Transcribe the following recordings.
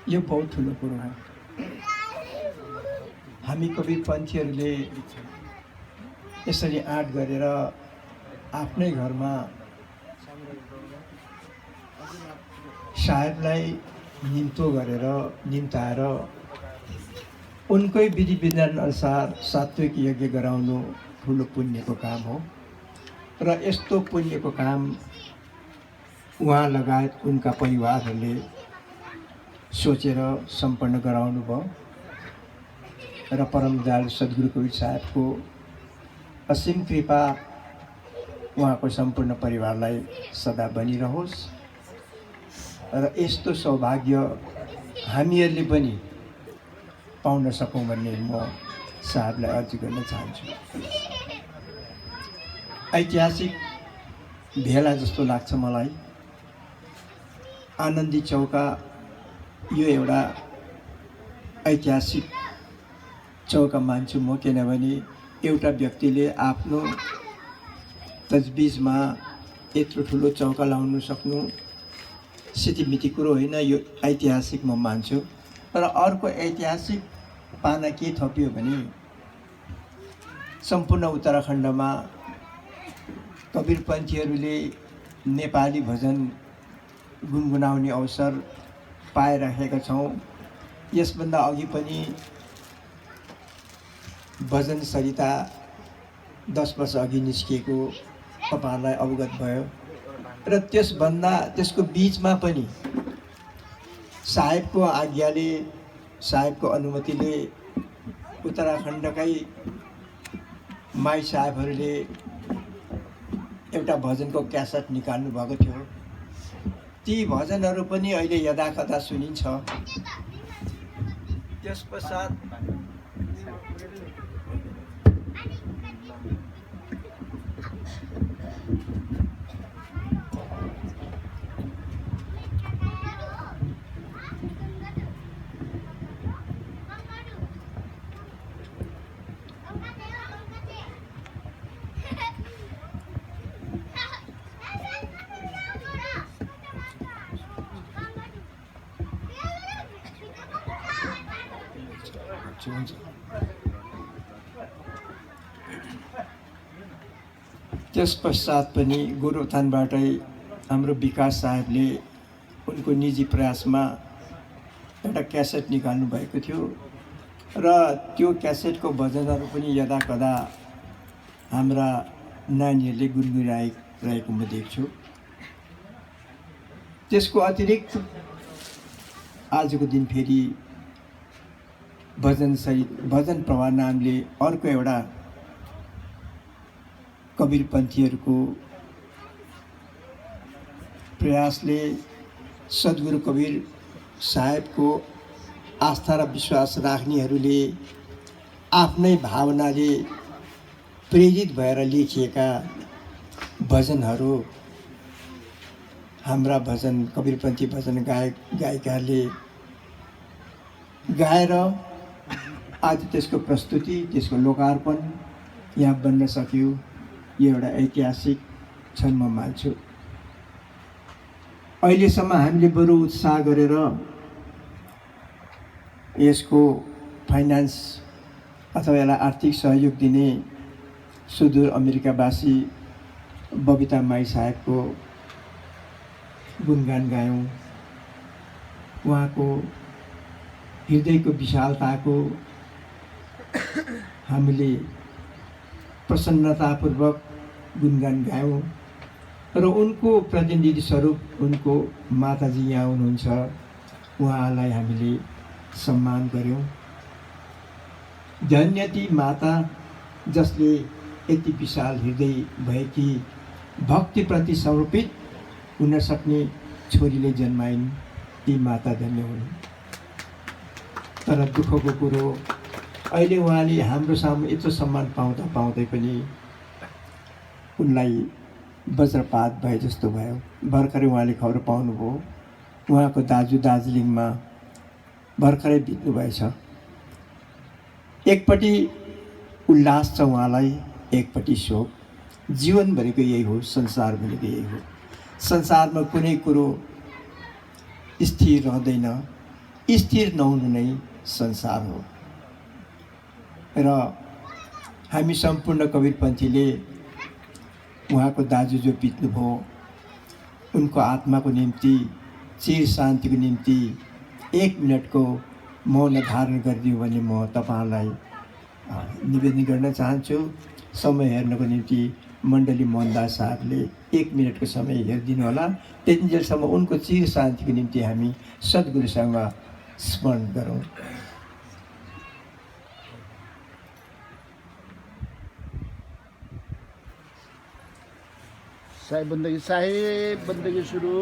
यो बहुत ठुलो कुरो हो। हामी कबीरपन्थीहरूले यसरी आँट गरेर आफ्नै घरमा साहेबलाई निम्तो गरेर निम्ताएर उनकै विधि विधान अनुसार सात्विक यज्ञ गराउनु ठुलो पुण्यको काम हो र यस्तो पुण्यको काम उहाँ लगायत उनका परिवारहरूले सोचेर सम्पन्न गराउनु भयो र परम दयालु सद्गुरु कवीर साहेबको असीम कृपा उहाँको सम्पूर्ण परिवारलाई सदा बनिरहोस् र यस्तो सौभाग्य हामीहरूले पनि पाउन सकौँ भन्ने म साहेबलाई अर्जी गर्न चाहन्छु। ऐतिहासिक भेला जस्तो लाग्छ मलाई। आनन्दी चौका यो एउटा ऐतिहासिक चौका मान्छु म, किनभने एउटा व्यक्तिले आफ्नो तजबिजमा यत्रो ठुलो चौका लाउन सक्नु सितिमिति कुरो होइन, यो ऐतिहासिक म मान्छु। र अर्को ऐतिहासिक पाना के थपियो भने सम्पूर्ण उत्तराखण्डमा कबीरपन्थीहरूले नेपाली भजन गुनगुनाउने अवसर पाइरहेका छौँ। यसभन्दा अघि पनि भजन सरिता 10 वर्ष अघि निस्किएको तपाईँहरूलाई अवगत भयो र त्यसको बिचमा पनि साहेबको आज्ञाले, साहेबको अनुमतिले उत्तराखण्डकै माई साहेबहरूले एउटा भजनको क्यासेट निकाल्नु भएको थियो। ती भजनहरू पनि अहिले यदाकदा सुनिन्छ। त्यसपश्चात त्यसपश्चात पनि गोरुबथानबाटै हाम्रो विकास साहेबले उनको निजी प्रयासमा एउटा क्यासेट निकाल्नु भएको थियो र त्यो क्यासेटको भजनहरू पनि यदाकदा हाम्रा नानीहरूले गुनगुनाइरहेको म देख्छु। त्यसको अतिरिक्त आजको दिन फेरि भजन प्रवाह नामले अर्को एउटा कबीरपन्थीहरूको प्रयासले सद्गुरु कवीर साहेबको आस्था र विश्वास राख्नेहरूले आफ्नै भावनाले प्रेरित भएर लेखिएका भजनहरू हाम्रा भजन कबीरपन्थी भजन गायकहरूले गाएर आज त्यसको प्रस्तुति, त्यसको लोकार्पण यहाँ बन्न सक्यो। यो एउटा ऐतिहासिक क्षण म मान्छु। अहिलेसम्म हामीले बरु उत्साह गरेर यसको फाइनान्स अथवा यसलाई आर्थिक सहयोग दिने सुदूर अमेरिकावासी बबिता माई साहेबको गुणगान गायौँ। उहाँको हृदयको विशालताको हामीले प्रसन्नतापूर्वक गुणगान गायौँ र उनको प्रतिनिधि स्वरूप उनको माताजी यहाँ हुनुहुन्छ, उहाँलाई हामीले सम्मान गऱ्यौँ। धन्य ती माता जसले यति विशाल हृदय भएकी भक्तिप्रति समर्पित हुन सक्ने छोरीले जन्माइन्। ती माता धन्य हुन्। तर दुःखको कुरो अहिले उहाँले हाम्रो सामु यत्रो सम्मान पाउँदै पनि उनलाई वज्रपात भए जस्तो भयो। भर्खरै उहाँले खबर पाउनुभयो, उहाँको दाजु दार्जिलिङमा भर्खरै बित्नु भएछ। एकपट्टि उल्लास छ उहाँलाई, एकपट्टि शोक। जीवन भनेको यही हो, संसार भनेको यही हो। संसारमा कुनै कुरो स्थिर रहँदैन, स्थिर नहुनु नै संसार हो। र हामी सम्पूर्ण कवीरपन्थीले उहाँको दाजु जो बित्नुभयो उनको आत्माको निम्ति चिर शान्तिको निम्ति 1 मिनटको मौन धारण गरिदियो भने म तपाईँहरूलाई निवेदन गर्न चाहन्छु। समय हेर्नको निम्ति मण्डली मोहनदास साहबले 1 मिनटको समय हेरिदिनु होला। त्यतिन्जेलसम्म उनको चिर शान्तिको निम्ति हामी सद्गुरुसँग स्मरण गरौँ। साहेब बंदगी सुरू।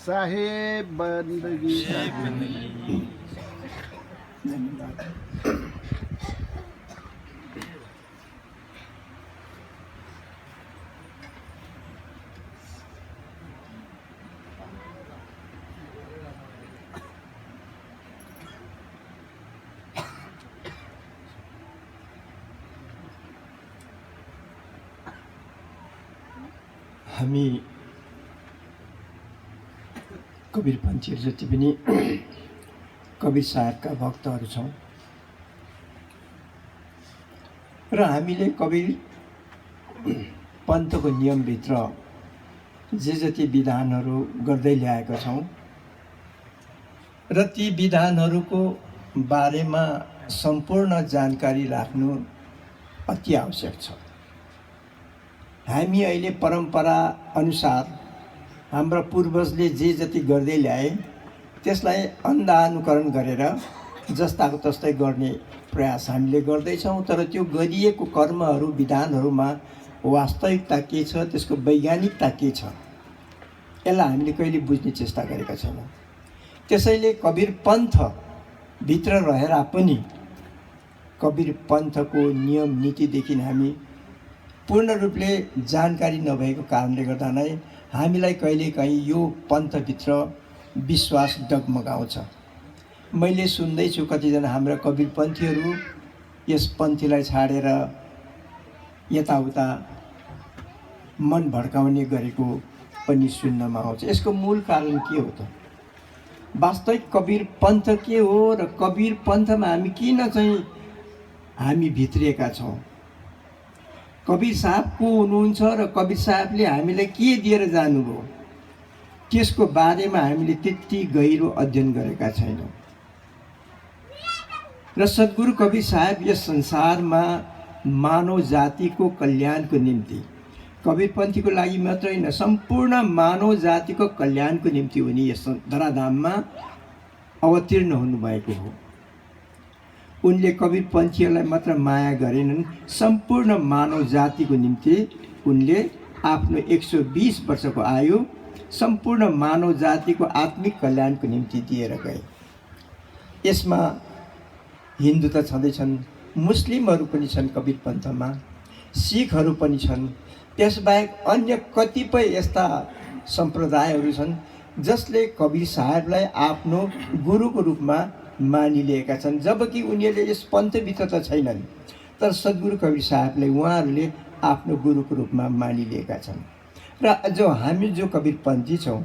साहेब बंदगी। हामी कवीरपन्थीहरू जति पनि कवीर साहबका भक्तहरू छौँ र हामीले कवीर पन्थको नियमभित्र जे जति विधानहरू गर्दै ल्याएका छौँ र ती विधानहरूको बारेमा सम्पूर्ण जानकारी राख्नु अति आवश्यक छ। हामी अहिले परम्परा अनुसार हाम्रा पूर्वजले जे जति गर्दै ल्याए त्यसलाई अन्धानुकरण गरेर जस्ताको तस्तै गर्ने प्रयास हामीले गर्दैछौँ। तर त्यो गरिएको कर्महरू विधानहरूमा वास्तविकता के छ, त्यसको वैज्ञानिकता के छ, यसलाई हामीले कहिले बुझ्ने चेष्टा गरेका छैनौँ। त्यसैले कवीर पन्थभित्र रहेर पनि कवीर पन्थको नियम नीतिदेखि हामी पूर्ण रूपले जानकारी नभएको कारणले गर्दा नै हामीलाई कहिलेकाहीँ यो पन्थभित्र विश्वास डगमगाउँछ। मैले सुन्दैछु कतिजना हाम्रा कवीरपन्थीहरू यस पन्थीलाई छाडेर यताउता मन भड्काउने गरेको पनि सुन्नमा आउँछ। यसको मूल कारण के हो त? वास्तविक कवीर पन्थ के हो र कवीर पन्थमा हामी किन चाहिँ हामी भित्रिएका छौँ? कवीर साहब को हुनुहुन्छ र कवीर साहबले हामीलाई के दिएर जानुभयो, त्यसको बारेमा हामीले त्यति गहिरो अध्ययन गरेका छैनौँ। र सद्गुरु कवीर साहब यस संसारमा मानव जातिको कल्याणको निम्ति, कवीरपन्थीको लागि मात्र होइन, सम्पूर्ण मानव जातिको कल्याणको निम्ति उनी यस धराधाममा अवतीर्ण हुनुभएको हो। उनले कवीरपन्थीहरूलाई मात्र माया गरेनन्, सम्पूर्ण मानव जातिको निम्ति उनले आफ्नो 120 वर्षको आयु सम्पूर्ण मानव जातिको आत्मिक कल्याणको निम्ति दिएर गए। यसमा हिन्दू त छँदैछन्, मुस्लिमहरू पनि छन् कवीरपन्थमा, सिखहरू पनि छन्, त्यसबाहेक अन्य कतिपय यस्ता सम्प्रदायहरू छन् जसले कवीर साहबलाई आफ्नो गुरुको रूपमा मानिलिएका छन्, जबकि उनीहरूले यस पन्थभित्र त छैनन्, तर सद्गुरु कवीर साहबलाई उहाँहरूले आफ्नो गुरुको रूपमा मानिलिएका छन्। र जो हामी जो कवीरपन्थी छौँ,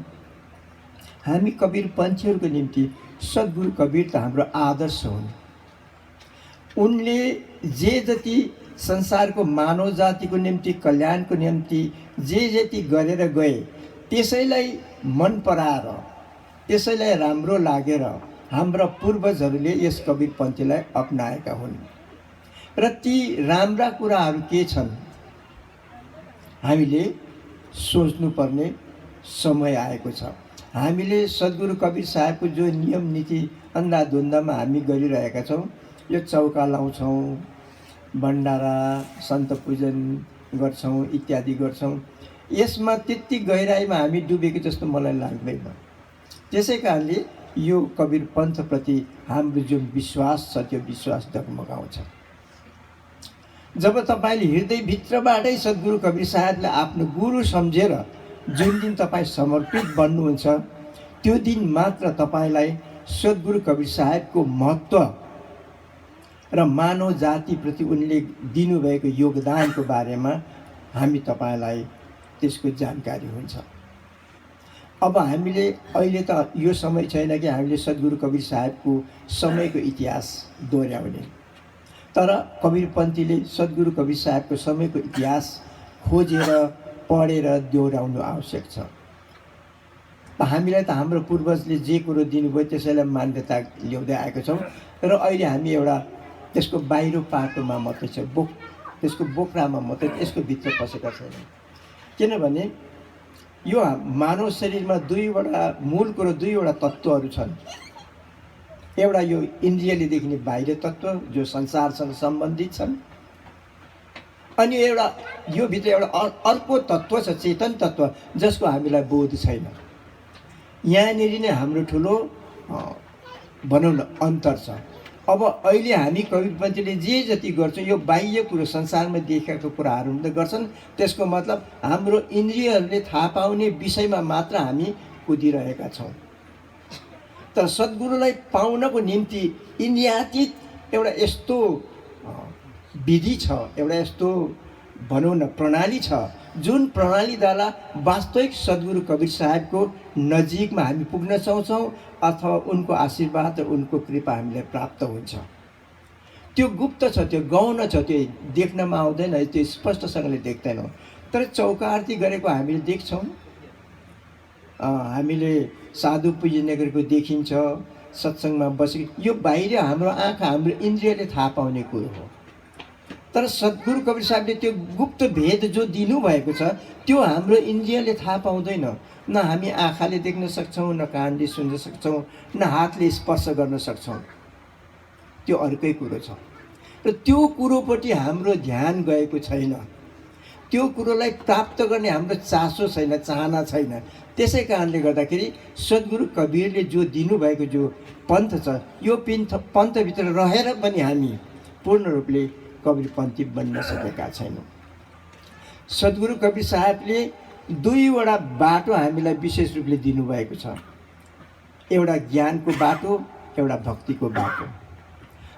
हामी कवीरपन्थीहरूको निम्ति सद्गुरु कवीर त हाम्रो आदर्श हुन्। उनले जे जति संसारको मानव जातिको निम्ति कल्याणको निम्ति जे जति गरेर गए त्यसैलाई मन पराएर त्यसैलाई राम्रो लागेर हाम्रा पूर्वजहरूले यस कबीरपन्थीलाई अपनाएका हुन् र ती राम्रा कुराहरू के छन् हामीले सोच्नुपर्ने समय आएको छ। हामीले सद्गुरु कबीर साहेबको जो नियम नीति अन्धाधुन्दामा हामी गरिरहेका छौँ, यो चौका लाउँछौँ, भण्डारा सन्त पूजन गर्छौँ इत्यादि गर्छौँ, यसमा त्यति गहिराइमा हामी डुबेको जस्तो मलाई लाग्दैन। त्यसै कारणले यो कबीर पन्थप्रति हाम्रो जुन विश्वास छ त्यो विश्वास डगमगाउँछ। जब तपाईँले हृदयभित्रबाटै सद्गुरु कबीर साहेबलाई आफ्नो गुरु सम्झेर जुन दिन तपाईँ समर्पित बन्नुहुन्छ त्यो दिन मात्र तपाईँलाई सद्गुरु कबीर साहेबको महत्त्व र मानव जातिप्रति उनले दिनुभएको योगदानको बारेमा हामी तपाईँलाई त्यसको जानकारी हुन्छ। अब हामीले अहिले त यो समय छैन कि हामीले सद्गुरु कबीर साहेबको समयको इतिहास दोहोऱ्याउने, तर कबीरपन्थीले सद्गुरु कबीर साहेबको समयको इतिहास खोजेर पढेर दोहोऱ्याउनु आवश्यक छ। हामीलाई त हाम्रो पूर्वजले जे कुरो दिनुभयो त्यसैलाई मान्यता ल्याउँदै आएको छौँ र अहिले हामी एउटा त्यसको बाहिर पाटोमा मात्रै छ, त्यसको बोक्रामा मात्रै, त्यसको भित्र पसेका छैन। किनभने यो मानव शरीरमा मूल कुरो दुईवटा तत्त्वहरू छन्। एउटा यो इन्द्रियले देखिने बाहिर तत्त्व जो संसारसँग सम्बन्धित छन्, अनि एउटा यो भित्र एउटा अर्को तत्त्व छ, चेतन तत्त्व, जसको हामीलाई बोध छैन। यहाँनिर नै हाम्रो ठुलो भनौँ न अन्तर छ। अब अहिले हामी कबीरपन्थीले जे जति गर्छौँ यो बाह्य कुरो संसारमा देखेको कुराहरू त गर्छन्, त्यसको मतलब हाम्रो इन्द्रियहरूले थाहा पाउने विषयमा मात्र हामी कुदिरहेका छौँ। तर सद्गुरुलाई पाउनको निम्ति इन्द्रियातीत एउटा यस्तो विधि छ, एउटा यस्तो भनौँ न प्रणाली छ, जुन प्रणालीद्वारा वास्तविक सद्गुरु कबीर साहेबको नजिकमा हामी पुग्न सक्छौँ अथवा उनको आशीर्वाद र उनको कृपा हामीलाई प्राप्त हुन्छ। त्यो गुप्त छ, त्यो गौण छ, त्यो देख्नमा आउँदैन, त्यो स्पष्टसँगले देख्दैनौँ। तर चौका आरती गरेको हामीले देख्छौँ, हामीले साधु पूजन गरेको देखिन्छ, सत्सङ्गमा बसेको, यो बाहिर हाम्रो आँखा हाम्रो इन्द्रियले थाहा पाउने कुरो हो। तर सद्गुरु कबीर साहेबले त्यो गुप्त भेद जो दिनुभएको छ त्यो हाम्रो इन्द्रियले थाहा पाउँदैन। न हामी आँखाले देख्न सक्छौँ, न कानले सुन्न सक्छौँ, न हातले स्पर्श गर्न सक्छौँ, त्यो अर्कै कुरो छ। र त्यो कुरोपट्टि हाम्रो ध्यान गएको छैन, त्यो कुरोलाई प्राप्त गर्ने हाम्रो चासो छैन, चाहना छैन। त्यसै कारणले गर्दाखेरि सद्गुरु कबीरले जो दिनुभएको जो पन्थ छ, यो पन्थभित्र रहेर पनि हामी पूर्ण रूपले कबीरपन्थी बन्न सकेका छैनौँ। सद्गुरु कबीर साहेबले दुईवटा बाटो हामीलाई विशेष रूपले दिनुभएको छ, एउटा ज्ञानको बाटो, एउटा भक्तिको बाटो।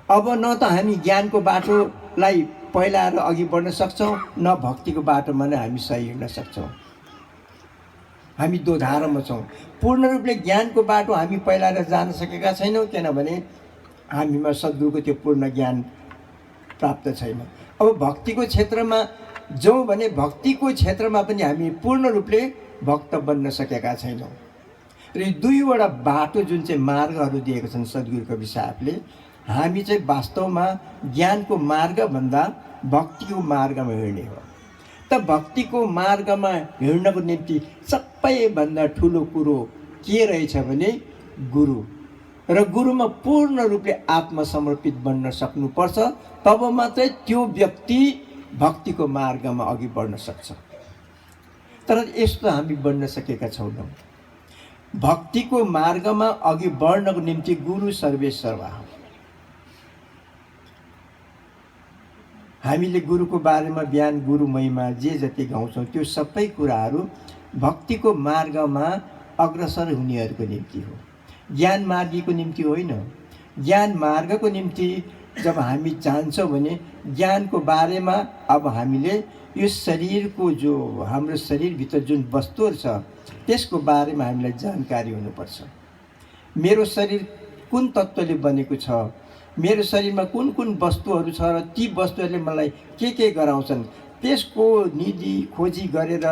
अब न त हामी ज्ञानको बाटोलाई पहिलाएर अघि बढ्न सक्छौँ, न भक्तिको बाटोमा नै हामी सही हिँड्न सक्छौँ। हामी दोधारोमा छौँ। पूर्ण रूपले ज्ञानको बाटो हामी पहिलाएर जान सकेका छैनौँ, किनभने हामीमा सद्गुरुको त्यो पूर्ण ज्ञान प्राप्त छैन। अब भक्तिको क्षेत्रमा जाउँ भने भक्तिको क्षेत्रमा पनि हामी पूर्ण रूपले भक्त बन्न सकेका छैनौँ। र यी दुईवटा बाटो जुन चाहिँ मार्गहरू दिएको छन् सद्गुरु कबीर साहेबले, हामी चाहिँ वास्तवमा ज्ञानको मार्गभन्दा भक्तिको मार्गमा हिँड्ने हो। त भक्तिको मार्गमा हिँड्नको निम्ति सबैभन्दा ठुलो कुरो के रहेछ भने गुरु, र गुरुमा पूर्ण रूपले आत्मसमर्पित बन्न सक्नुपर्छ। तब मात्रै त्यो व्यक्ति भक्तिको मार्गमा अघि बढ्न सक्छ। तर यस्तो हामी बन्न सकेका छैनौँ। भक्तिको मार्गमा अघि बढ्नको निम्ति गुरु सर्वेसर्वा हो। हामीले गुरुको बारेमा बिहान गुरु महिमा जे जति गाउँछौँ त्यो सबै कुराहरू भक्तिको मार्गमा अग्रसर हुनेहरूको निम्ति हो, ज्ञान मार्गीको निम्ति होइन। ज्ञान मार्गको निम्ति जब हामी जान्छौँ भने ज्ञानको बारेमा अब हामीले यो शरीरको जो हाम्रो शरीरभित्र जुन वस्तुहरू छ त्यसको बारेमा हामीलाई जानकारी हुनुपर्छ। मेरो शरीर कुन तत्त्वले बनेको छ, मेरो शरीरमा कुन कुन वस्तुहरू छ र ती वस्तुहरूले मलाई के गराउँछन्, त्यसको निधि खोजी गरेर,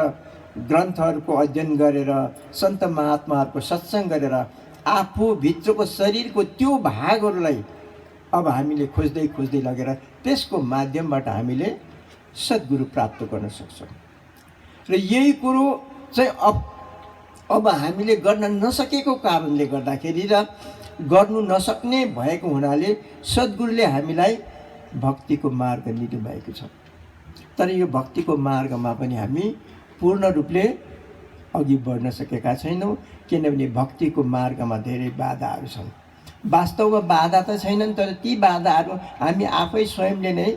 ग्रन्थहरूको अध्ययन गरेर, सन्त महात्माहरूको सत्सङ्ग गरेर आफूभित्रको शरीरको त्यो भागहरूलाई अब हामीले खोज्दै खोज्दै लगेर त्यसको माध्यमबाट हामीले सद्गुरु प्राप्त गर्न सक्छौँ। र यही कुरो चाहिँ अब हामीले गर्न नसकेको कारणले गर्दाखेरि र गर्नु नसक्ने भएको हुनाले सद्गुरुले हामीलाई भक्तिको मार्ग दिनुभएको छ। तर यो भक्तिको मार्गमा पनि हामी पूर्ण रूपले अघि बढ्न सकेका छैनौँ, किनभने भक्तिको मार्गमा धेरै बाधाहरू छन्। वास्तवमा बाधा त छैनन्, तर ती बाधाहरू हामी आफै स्वयंले नै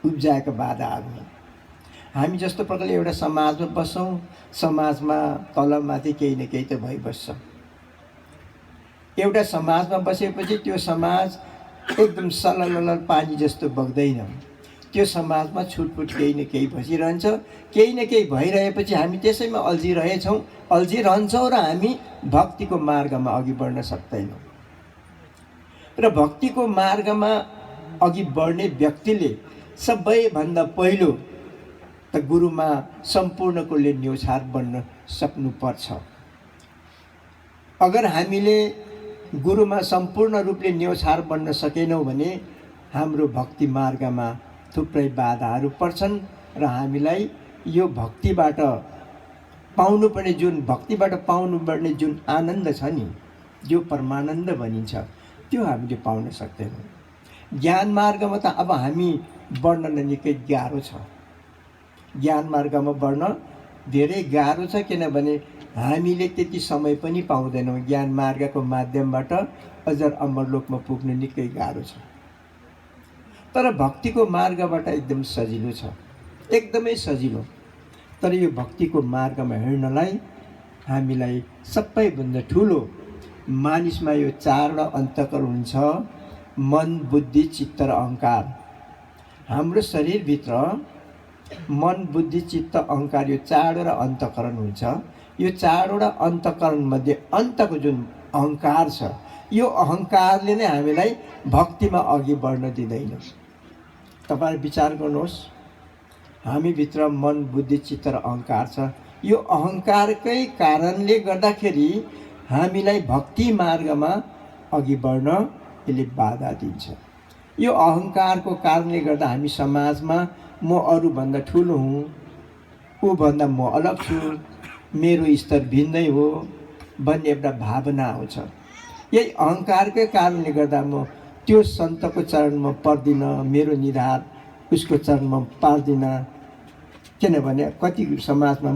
उब्जाएका बाधाहरू हुन्। हामी जस्तो प्रकारले एउटा समाजमा बस्छौँ, समाजमा तलमाथि केही न केही त भइबस्छ। एउटा समाजमा बसेपछि त्यो समाज एकदम सलल पानी जस्तो बग्दैन। त्यो समाजमा छुटपुट केही न केही भइरहन्छ। केही न केही भइरहेपछि हामी त्यसैमा अल्झिरहन्छौँ र हामी भक्तिको मार्गमा अघि बढ्न सक्दैनौँ। र भक्तिको मार्गमा अघि बढ्ने व्यक्तिले सबैभन्दा पहिलो त गुरुमा सम्पूर्णकोले न्यौछार बन्न सक्नुपर्छ। अगर हामीले गुरुमा सम्पूर्ण रूपले न्यौछार बन्न सकेनौँ भने हाम्रो भक्ति मार्गमा थुप्रै बाधाहरू पर्छन् र हामीलाई यो भक्तिबाट पाउनुपर्ने जुन आनन्द छ नि, जो परमानन्द भनिन्छ, त्यो हामीले पाउन सक्दैनौँ। ज्ञान मार्गमा त अब हामी बढ्न निकै गाह्रो छ। ज्ञान मार्गमा बढ्न धेरै गाह्रो छ, किनभने हामीले त्यति समय पनि पाउँदैनौँ। ज्ञान मार्गको माध्यमबाट अझ अमरलोकमा पुग्न निकै गाह्रो छ। तर भक्तिको मार्गबाट एकदम सजिलो छ, एकदमै सजिलो। तर यो भक्तिको मार्गमा हिँड्नलाई हामीलाई सबैभन्दा ठुलो मानिसमा यो चारवटा अन्तःकरण हुन्छ: मन, बुद्धि, चित्त र अहङ्कार। हाम्रो शरीरभित्र मन, बुद्धि, चित्त, अहङ्कार यो चारवटा अन्तःकरण हुन्छ। यो चारवटा अन्तःकरणमध्ये अन्तको जुन अहङ्कार छ, यो अहङ्कारले नै हामीलाई भक्तिमा अघि बढ्न दिँदैन। तपाईँ विचार गर्नुहोस्, हामीभित्र मन, बुद्धि, चित्त र अहङ्कार छ। यो अहङ्कारकै कारणले गर्दाखेरि हामीलाई भक्ति मार्गमा अघि बढ्न यसले बाधा दिन्छ। यो अहङ्कारको कारणले गर्दा हामी समाजमा म अरूभन्दा ठुलो हुँ, ऊभन्दा म अलग छु, मेरो स्तर भिन्दै हो भन्ने एउटा भावना आउँछ। यही अहङ्कारकै कारणले गर्दा म त्यो सन्तको चरणमा पर्दिनँ, मेरो निधार उसको चरणमा पार्दिनँ, किनभने कति समाजमा